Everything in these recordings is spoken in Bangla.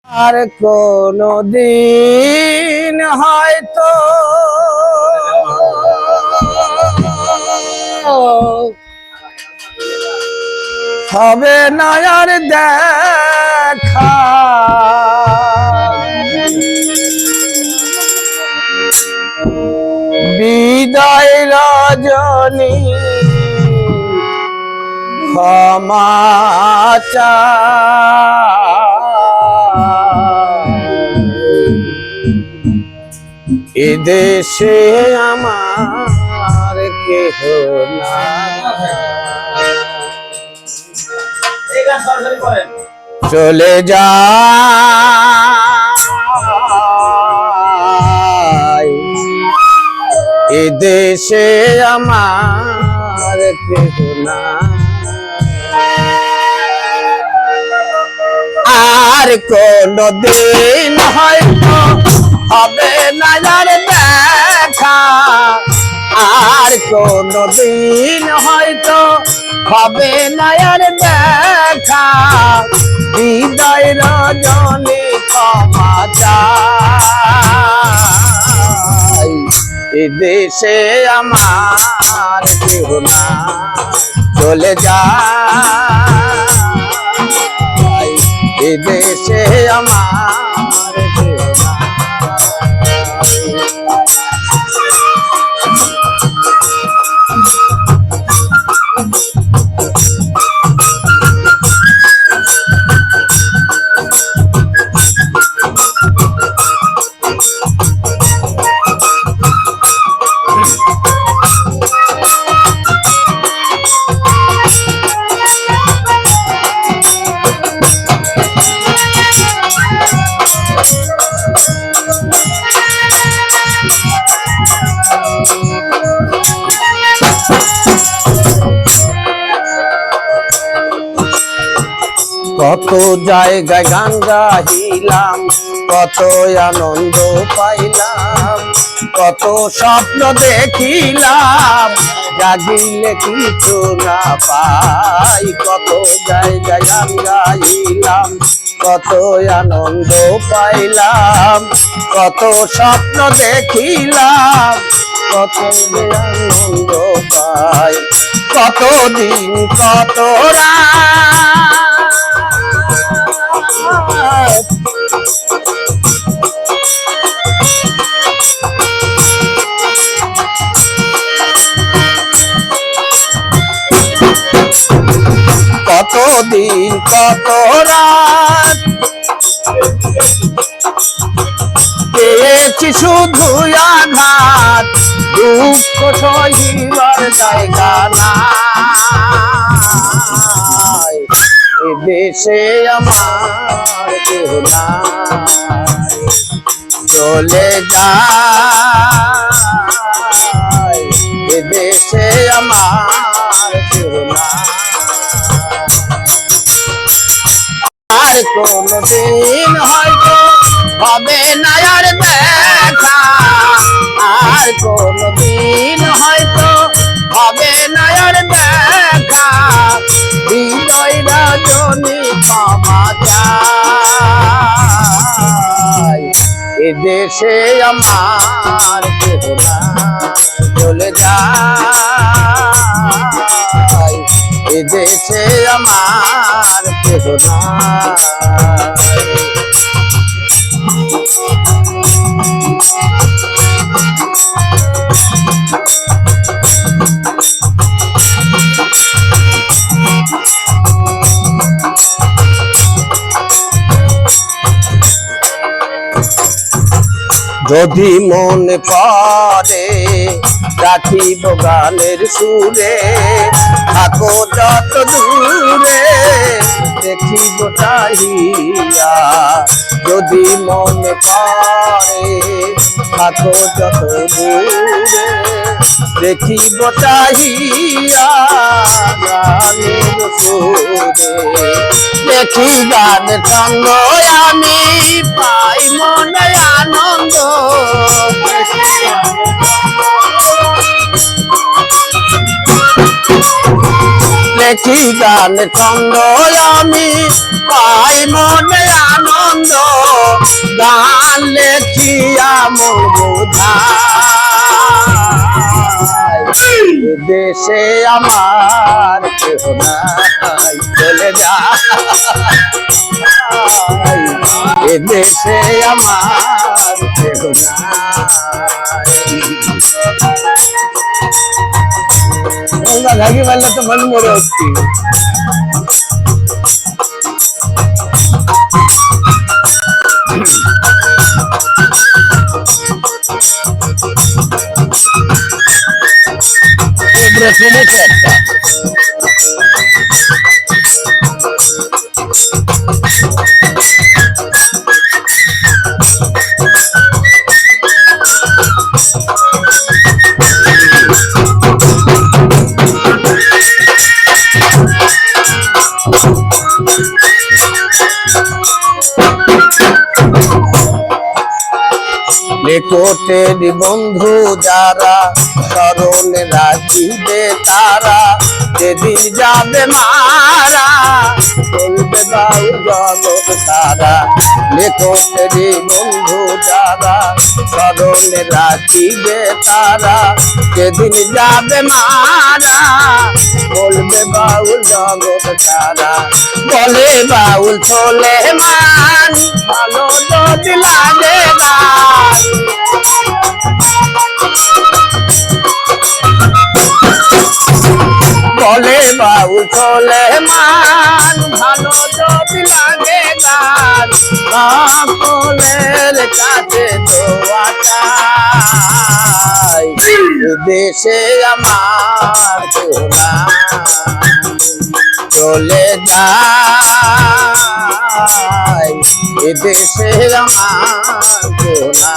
আর কোনো দিন হয়তো হবে না আর দেখা, বিদায় রজনী ক্ষমা এ দেশে আমার কেহ না, চলে যায় এ দেশে আমার কেহ না। আর কোন দিন হয়তো হবে না আর দেখা, আর কোন দিন হয়তো হবে না আর দেখা, হৃদয় রজনী ক্ষমা চাই এ দেশে আমার কেহ না, চলে যায় এ দেশে আমার কেহ না। কত জায়গায় গান গাইলাম, কত আনন্দ পাইলাম, কত স্বপ্ন দেখিলাম, জাগিলে কিছু না পাই। কত জায়গায় গান গাইলাম, কত আনন্দ পাইলাম, কত স্বপ্ন দেখিলাম, কত আনন্দ পাই। কতদিন কত রাত কতদিন কত রাত পেয়েছি শুধু আঘাত, দুঃখ সহিবার জায়গা নাই এ দেশে আমার কেহ নাই, চলে যায় এ দেশে আমার কেহ নাই। আর কোন দিন হয়তো হবে না আর দেখা, আর কোন দিন হয়তো হবে না আর দেখা, হৃদয় রজনী ক্ষমা চাই এ দেশে আমার কেহ না, চলে যায় এ দেশে আমার কেহ না। যদি মনে পড়ে রাখিব গানের সুরে, থাকো যত দূরে দেখিব চাহিয়া। যদি মনে পড়ে থাকো যত দূরে দেখিব চাহিয়া, গানের সুরে দেখি গানের সঙ্গ আমি পাই মনে আনন্দ। দেখি গানের সঙ্গ আমি পাই মনে আনন্দ। বোঝাই দেশে আমার কেহ নাই চলে যায় দেশে আমার কেহ নাই ঘাগি বললে তো মন মরে হচ্ছি শুনেছে একটা নিকটের বন্ধু যারা স্মরণে রাখিবে তারা যেদিন যাবে মারা বলবে বাউ জগৎ তারা নিকটের বন্ধু যারা স্মরণে রাখিবে তারা যেদিন যাবে মারা বলবে বাউল জগৎ তারা বলে বাউল চলে মান ভালো যদি লাগে না বলে বাউল চলে মান ভালো যদি লাগে গান সকলের কাছে দোয়া চাই দেশে আমার তোরা চলে যায় দেশে আমার তোরা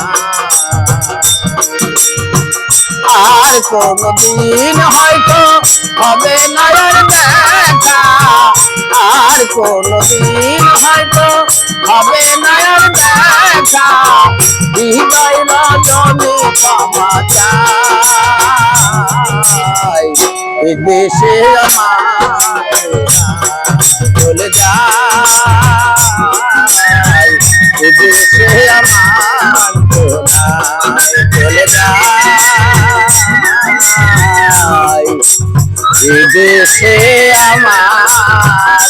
আর কোনদিন হয়তো হবে না দেখা আর কোনদিন হয়তো হবে না দেখা হৃদয় রজনী ক্ষমা চাই দেশে আমার চলে যায় দেশে আমার চলে যায় দেশে আমার